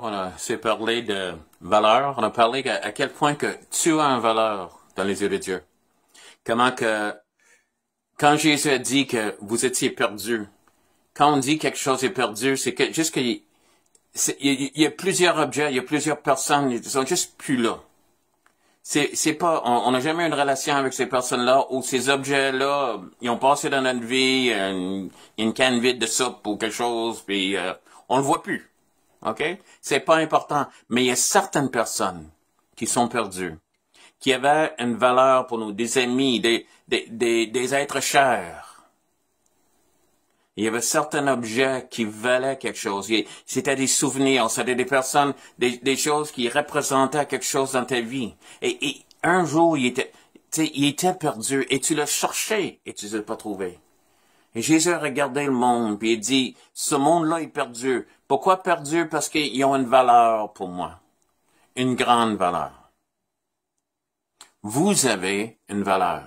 heure, on s'est parlé de valeur. On a parlé à quel point que tu as une valeur dans les yeux de Dieu. Comment que, quand Jésus a dit que vous étiez perdus, quand on dit quelque chose est perdu, c'est que juste qu'il y a plusieurs objets, il y a plusieurs personnes, ils sont juste plus là. C'est pas, on n'a jamais eu une relation avec ces personnes-là où ces objets-là, ils ont passé dans notre vie, une canne vide de soupe ou quelque chose, puis on le voit plus. OK? C'est pas important. Mais il y a certaines personnes qui sont perdues, qui avaient une valeur pour nous, des amis, des êtres chers. Il y avait certains objets qui valaient quelque chose. C'était des souvenirs, c'était des personnes, des choses qui représentaient quelque chose dans ta vie. Et un jour, il était perdu et tu l'as cherché et tu ne l'as pas trouvé. Et Jésus a regardé le monde et il dit, ce monde-là est perdu. Pourquoi perdu? Parce qu'ils ont une valeur pour moi. Une grande valeur. Vous avez une valeur.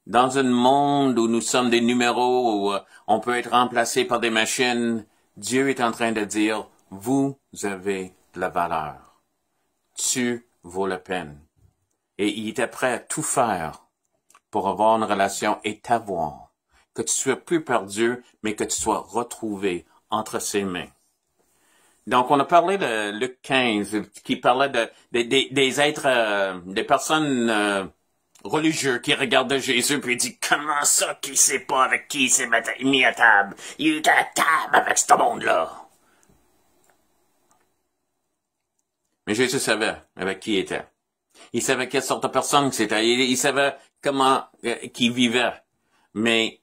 Dans un monde où nous sommes des numéros, où on peut être remplacé par des machines, Dieu est en train de dire, vous avez de la valeur. Tu vaux la peine. Et il était prêt à tout faire pour avoir une relation et t'avoir. Que tu sois plus perdu, mais que tu sois retrouvé entre ses mains. Donc, on a parlé de Luc 15, qui parlait des êtres, des personnes religieux qui regardaient Jésus puis il dit, comment ça qu'il sait pas avec qui il s'est mis à table? Il était à table avec ce monde-là. Mais Jésus savait avec qui il était. Il savait quelle sorte de personne c'était. Il savait comment qu'il vivait. Mais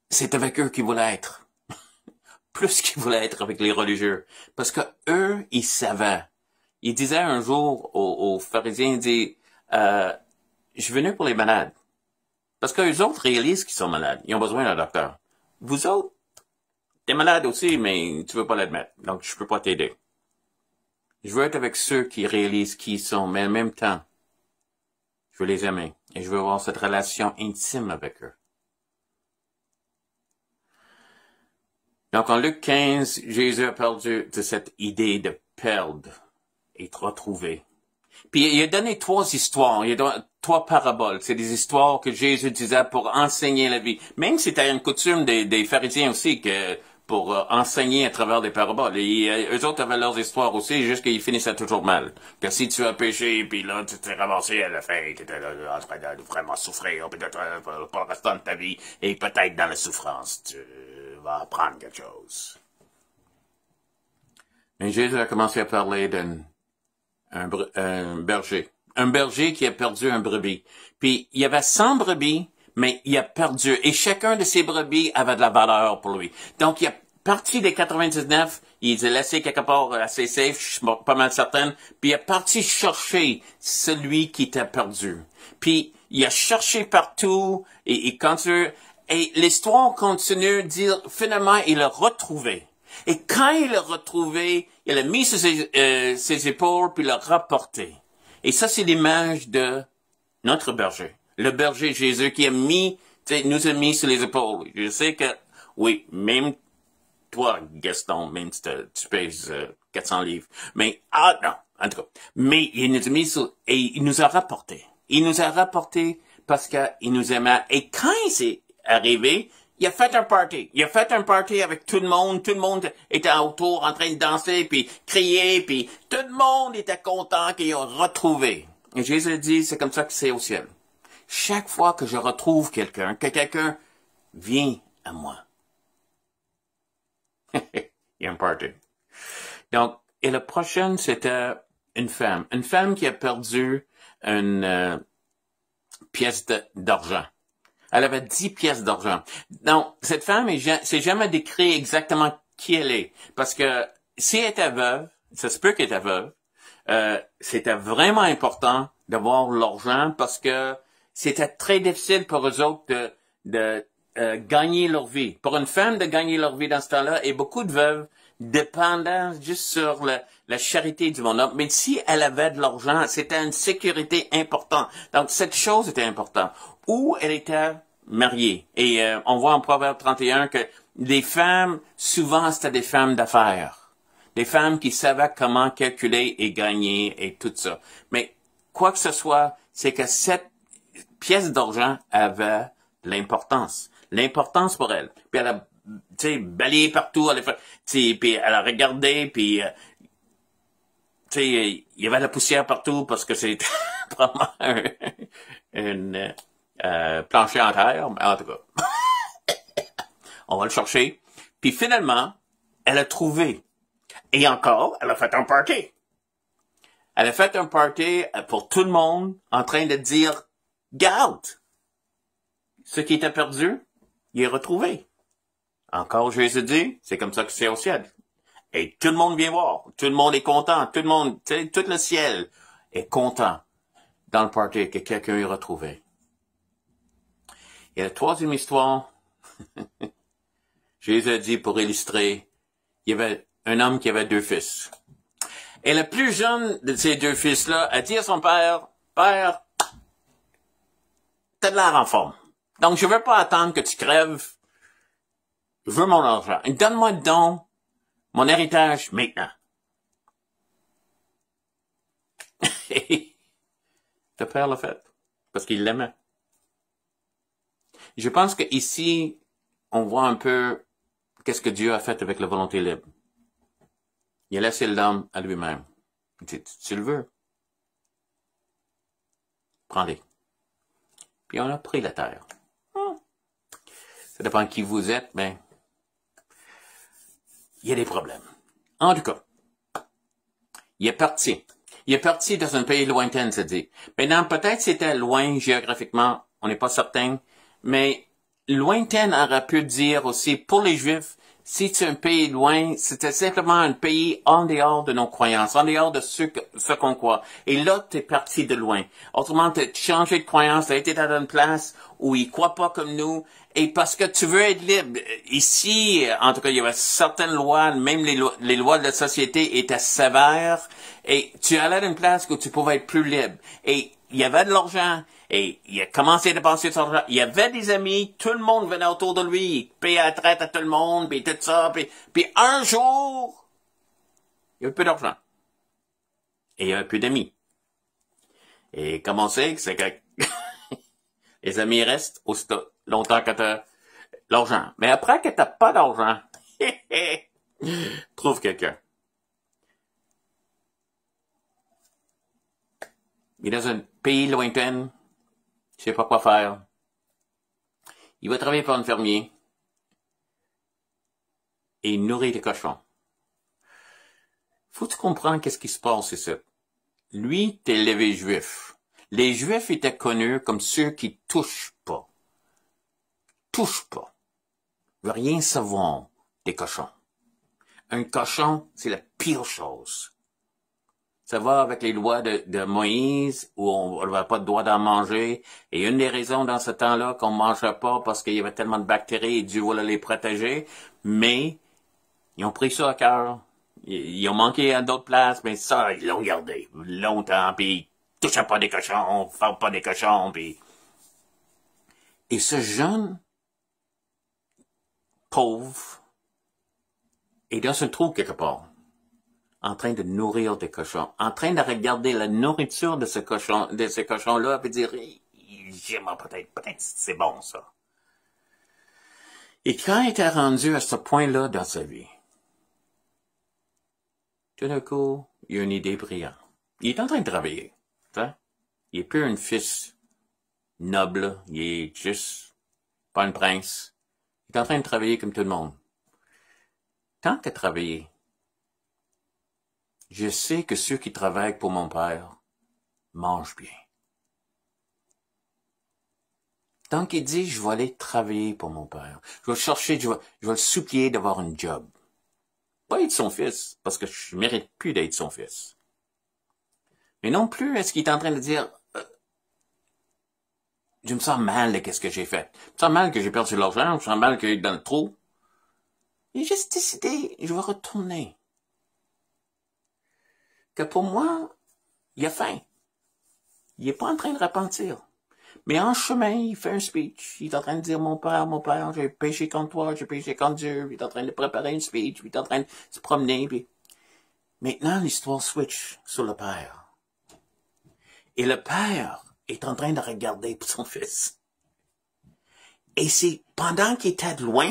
c'est avec eux qu'il voulait être. Plus qu'il voulait être avec les religieux. Parce que eux, ils savaient. Il disait un jour aux pharisiens, il dit, je suis venu pour les malades. Parce que les autres réalisent qu'ils sont malades. Ils ont besoin d'un docteur. Vous autres, t'es malade aussi, mais tu veux pas l'admettre. Donc, je peux pas t'aider. Je veux être avec ceux qui réalisent qui ils sont, mais en même temps, je veux les aimer. Et je veux avoir cette relation intime avec eux. Donc, en Luc 15, Jésus a perdu de cette idée de perdre et de retrouver. Puis, il a donné 3 histoires, il a donné 3 paraboles. C'est des histoires que Jésus disait pour enseigner la vie. Même si c'était une coutume des pharisiens aussi, que pour enseigner à travers des paraboles. Et eux autres avaient leurs histoires aussi, juste qu'ils finissaient toujours mal. Que si tu as péché, puis là, tu t'es ramassé à la fin, tu étais en train de vraiment souffrir, peut-être pour le restant de ta vie, et peut-être dans la souffrance, tu va apprendre quelque chose. Mais Jésus a commencé à parler d'un berger. Un berger qui a perdu un brebis. Puis, il y avait 100 brebis, mais il a perdu. Et chacun de ces brebis avait de la valeur pour lui. Donc, il a parti des 99, il les a laissés quelque part assez safe, je suis pas mal certaine, puis il a parti chercher celui qui était perdu. Puis, il a cherché partout, et il continue. Et l'histoire continue de dire, finalement, il l'a retrouvé. Et quand il l'a retrouvé, il l'a mis sur ses épaules, puis il l'a rapporté. Et ça, c'est l'image de notre berger. Le berger Jésus qui nous a mis sur les épaules. Je sais que, oui, même toi, Gaston, même si tu pèses 400 livres. Mais, non, en tout cas. Mais il nous a mis et il nous a rapporté. Il nous a rapporté parce qu'il nous aimait. Et quand il s'est arrivé, il a fait un party. Il a fait un party avec tout le monde. Tout le monde était autour en train de danser, puis crier, puis tout le monde était content qu'ils ont retrouvé. Et Jésus dit, c'est comme ça que c'est au ciel. Chaque fois que je retrouve quelqu'un, que quelqu'un vient à moi. Il y a un party. Donc, et la prochaine, c'était une femme. Une femme qui a perdu une pièce d'argent. Elle avait 10 pièces d'argent. Donc, cette femme c'est jamais décrit exactement qui elle est. Parce que si elle était veuve, ça se peut qu'elle était veuve, c'était vraiment important d'avoir l'argent parce que c'était très difficile pour eux autres de gagner leur vie. Pour une femme de gagner leur vie dans ce temps-là, et beaucoup de veuves dépendaient juste sur la charité du monde. Mais si elle avait de l'argent, c'était une sécurité importante. Donc, cette chose était importante. Ou elle était mariée. Et on voit en Proverbe 31 que les femmes, souvent, c'était des femmes d'affaires. Des femmes qui savaient comment calculer et gagner et tout ça. Mais quoi que ce soit, c'est que cette pièce d'argent avait l'importance. L'importance pour elle. Puis elle a, tu sais, balayé partout, elle a fait, puis elle a regardé, puis tu sais, il y avait la poussière partout parce que c'est vraiment une plancher en terre, mais en tout cas, on va le chercher. Puis finalement, elle a trouvé. Et encore, elle a fait un party. Elle a fait un party pour tout le monde en train de dire, garde, ce qui était perdu, il est retrouvé. Encore Jésus dit, c'est comme ça que c'est au ciel. Et tout le monde vient voir. Tout le monde est content. Tout le monde, tu sais, tout le ciel est content dans le party que quelqu'un ait retrouvé. Et la troisième histoire, Jésus a dit pour illustrer, il y avait un homme qui avait 2 fils. Et le plus jeune de ces 2 fils-là a dit à son père, Père, t'as de l'air en forme. Donc, je veux pas attendre que tu crèves. Je veux mon argent. Donne-moi donc mon héritage maintenant. Et le père l'a fait. Parce qu'il l'aimait. Je pense qu'ici, on voit un peu qu'est-ce que Dieu a fait avec la volonté libre. Il a laissé l'homme à lui-même. Tu le veux? Prends-les. Puis on a pris la terre. Ça dépend de qui vous êtes, mais il y a des problèmes. En tout cas, il est parti. Il est parti dans un pays lointain, ça dit. Maintenant, peut-être c'était loin géographiquement, on n'est pas certain, mais lointain aurait pu dire aussi, pour les Juifs, si c'est un pays loin, c'était simplement un pays en dehors de nos croyances, en dehors de ce qu'on croit. Et là, t'es parti de loin. Autrement, t'as changé de croyance, t'as été dans une place où ils croient pas comme nous, et parce que tu veux être libre. Ici, en tout cas, il y avait certaines lois, même les lois de la société étaient sévères, et tu allais dans une place où tu pouvais être plus libre. Et il y avait de l'argent, et il a commencé à dépenser son argent. Il y avait des amis, tout le monde venait autour de lui, il payait la traite à tout le monde, puis tout ça, puis un jour, il y avait plus d'argent. Et il y avait plus d'amis. Et comment c'est que les amis restent aussi longtemps que t'as l'argent. Mais après que t'as pas d'argent, trouve quelqu'un. Il est dans un pays lointain, il sait pas quoi faire. Il va travailler pour un fermier et il nourrit des cochons. Faut que tu comprennes qu'est-ce qui se passe ici. Lui, t'es élevé juif. Les Juifs étaient connus comme ceux qui touchent pas. Touchent pas. Veut rien savoir des cochons. Un cochon, c'est la pire chose. Ça va avec les lois de Moïse, où on n'avait pas de droit d'en manger. Et une des raisons dans ce temps-là qu'on ne mangeait pas parce qu'il y avait tellement de bactéries et Dieu voulait les protéger. Mais, ils ont pris ça à cœur. Ils ont manqué à d'autres places, mais ça, ils l'ont gardé longtemps, puis ils touchaient pas des cochons, font pas des cochons, puis... Et ce jeune pauvre est dans un trou quelque part, en train de nourrir des cochons, en train de regarder la nourriture de ces cochons-là, et dire, j'aimerais peut-être c'est bon, ça. Et quand il était rendu à ce point-là dans sa vie, tout d'un coup, il a une idée brillante. Il est en train de travailler. Hein? Il est plus un fils noble. Il est juste pas un prince. Il est en train de travailler comme tout le monde. Tant qu'à travailler, je sais que ceux qui travaillent pour mon père mangent bien. Tant qu'il dit, je vais aller travailler pour mon père. Je vais chercher, je vais le supplier d'avoir un job. Pas être son fils, parce que je mérite plus d'être son fils. Mais non plus, est-ce qu'il est en train de dire, je me sens mal de qu'est-ce que j'ai fait. Je me sens mal que j'ai perdu l'argent, je me sens mal que j'ai dans le trou. J'ai juste décidé, je vais retourner. Que pour moi, il a faim. Il est pas en train de repentir. Mais en chemin, il fait un speech. Il est en train de dire, mon père, j'ai péché contre toi, j'ai péché contre Dieu. Il est en train de préparer une speech, il est en train de se promener. Puis Maintenant, l'histoire switch sur le père. Et le père est en train de regarder pour son fils. Et c'est pendant qu'il était de loin,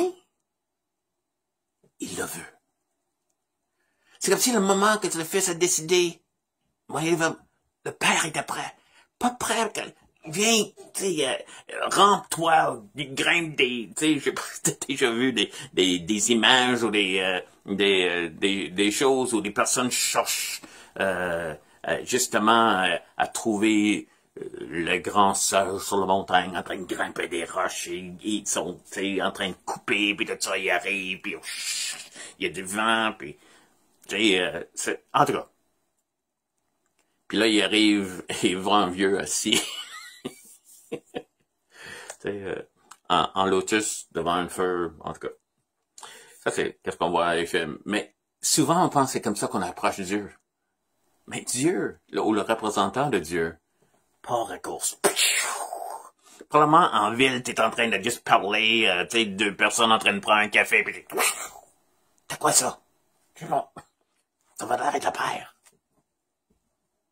il le veut. C'est comme si le moment que le fils a décidé, le père était prêt. Pas prêt, viens, tu sais, rampe-toi, grimpe des, tu sais, je sais pas si t'as déjà vu des images ou des choses où des personnes cherchent, justement, à trouver le grand sage sur la montagne en train de grimper des roches et ils sont, tu sais, en train de couper, puis tout ça, il arrive, puis il y a du vent, puis, tu sais, en tout cas. Puis là, il arrive et il voit un vieux assis. En lotus devant un feu, en tout cas. Ça, c'est qu'est-ce qu'on voit dans les films. Mais souvent, on pense que c'est comme ça qu'on approche Dieu. Mais Dieu, ou le représentant de Dieu, part à course. Probablement, en ville, t'es en train de juste parler, tu sais, deux personnes en train de prendre un café, puis t'as quoi ça? C'est bon. Ça va l'air avec le père.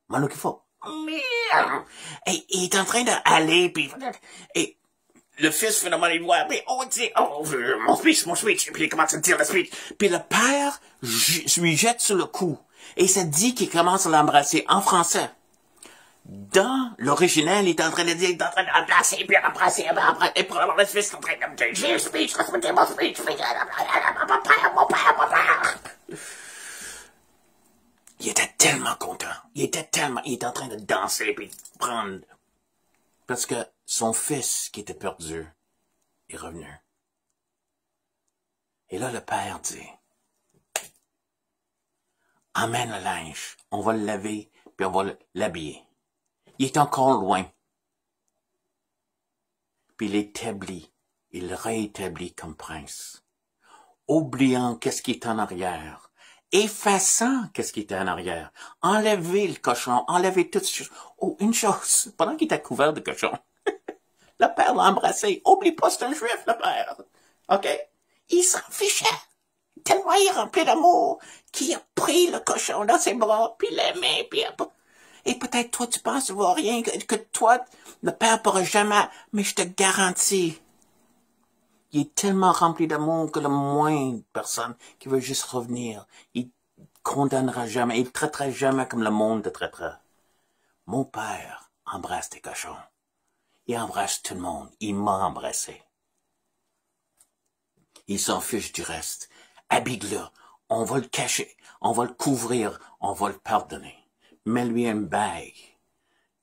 Mano qu'il faut. Et il est en train d'aller, puis et le fils finalement il voit, mais on dit, mon speech, puis il commence à dire le speech. Puis le père lui jette sur le cou, et ça dit qu'il commence à l'embrasser en français. Dans l'original, il est en train de dire, il est en train d'embrasser, puis embrasser, et probablement le fils est en train de dire, j'ai un speech, respectez mon speech, mon père. Il était tellement content. Il était en train de danser puis de prendre. Parce que son fils qui était perdu est revenu. Et là, le père dit, emmène le linge, on va le laver puis on va l'habiller. Il est encore loin. Puis il réétablit comme prince. Oubliant qu'est-ce qui est en arrière. Effaçant qu'est-ce qui était en arrière. Enlever le cochon, enlever toutes ces choses. Oh, une chose, pendant qu'il était couvert de cochon, le père l'a embrassé. Oublie pas, c'est un juif, le père. OK? Il s'en fichait. Tellement il est rempli d'amour qu'il a pris le cochon dans ses bras, puis l'aimait, puis et peut-être toi, tu penses voir rien, que toi, le père pourra jamais, mais je te garantis, il est tellement rempli d'amour que le moindre personne qui veut juste revenir, il condamnera jamais, il traitera jamais comme le monde te traitera. Mon père embrasse tes cochons. Il embrasse tout le monde. Il m'a embrassé. Il s'en fiche du reste. Habille-le. On va le cacher. On va le couvrir. On va le pardonner. Mets-lui une bague.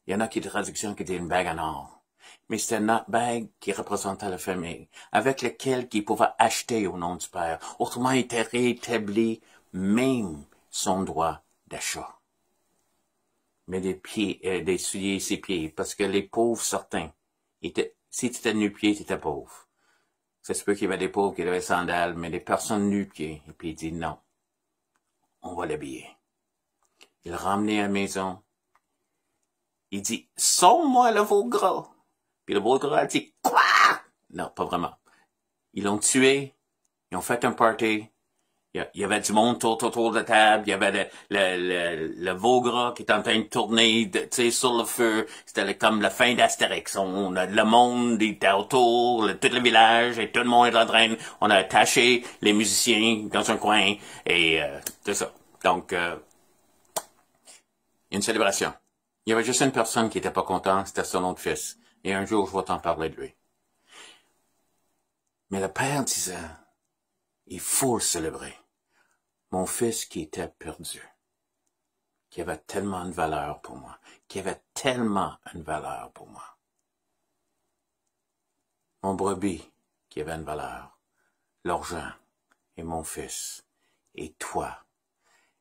Il y en a qui traduction qui dit une bague en or. Mais c'était une bague qui représentait la famille, avec laquelle il pouvait acheter au nom du Père. Autrement, il était rétabli même son droit d'achat. Mais des souliers ses pieds, parce que les pauvres certains, si tu étais nu-pied, tu étais pauvre. Ça se peut qu'il y avait des pauvres qui avaient sandales, mais des personnes nu-pieds. Et puis il dit non, on va l'habiller. Il l'a ramené à la maison. Il dit, sors-moi le veau gras. Puis le veau gras a dit, quoi? Non, pas vraiment. Ils l'ont tué. Ils ont fait un party. Il y avait du monde tout autour de la table. Il y avait le veau gras qui était en train de tourner, tu sais, sur le feu. C'était comme la fin d'Astérix. Le monde était autour, tout le village, et tout le monde était en train. On a attaché les musiciens dans un coin, et c'est ça. Donc, une célébration. Il y avait juste une personne qui était pas contente, c'était son autre fils. Et un jour, je vais t'en parler de lui. Mais le père disait, il faut le célébrer. Mon fils qui était perdu, qui avait tellement de valeur pour moi, qui avait tellement une valeur pour moi. Mon brebis qui avait une valeur, l'argent et mon fils, et toi.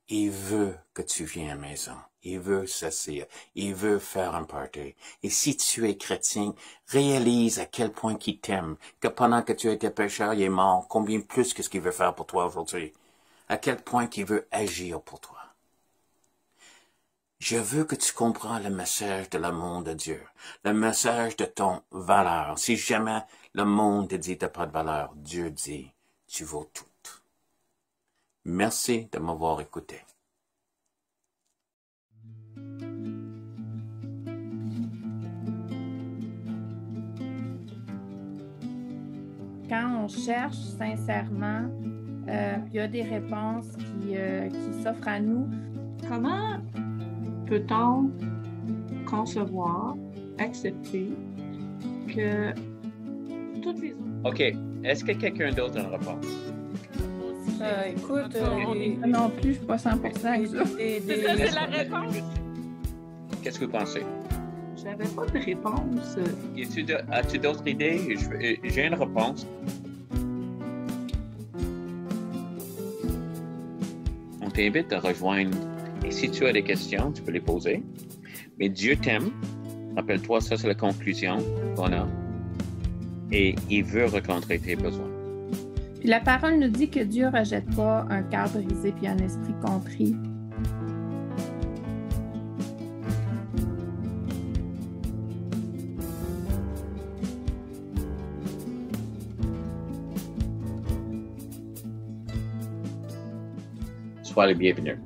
Il veut que tu viennes à la maison. Il veut s'asseoir. Il veut faire un party. Et si tu es chrétien, réalise à quel point qu'il t'aime, que pendant que tu étais pécheur, il est mort, combien plus que ce qu'il veut faire pour toi aujourd'hui. À quel point qu'il veut agir pour toi. Je veux que tu comprends le message de l'amour de Dieu, le message de ton valeur. Si jamais le monde te dit t'as pas de valeur, Dieu dit tu vaux tout. Merci de m'avoir écouté. quand on cherche sincèrement, il y a des réponses qui s'offrent à nous. Comment peut-on concevoir, accepter que toutes les autres... OK. Est-ce que quelqu'un d'autre a une réponse? Écoute, Non plus, je ne suis pas 100% avec ça. c'est la réponse. Qu'est-ce que vous pensez? J'avais pas de réponse. As-tu d'autres idées? J'ai une réponse. On t'invite à rejoindre. Et si tu as des questions, tu peux les poser. Mais Dieu t'aime. Rappelle-toi, ça, c'est la conclusion qu'on a. Et il veut rencontrer tes besoins. Puis la parole nous dit que Dieu ne rejette pas un cœur brisé puis un esprit contrit. Sois le bienvenu.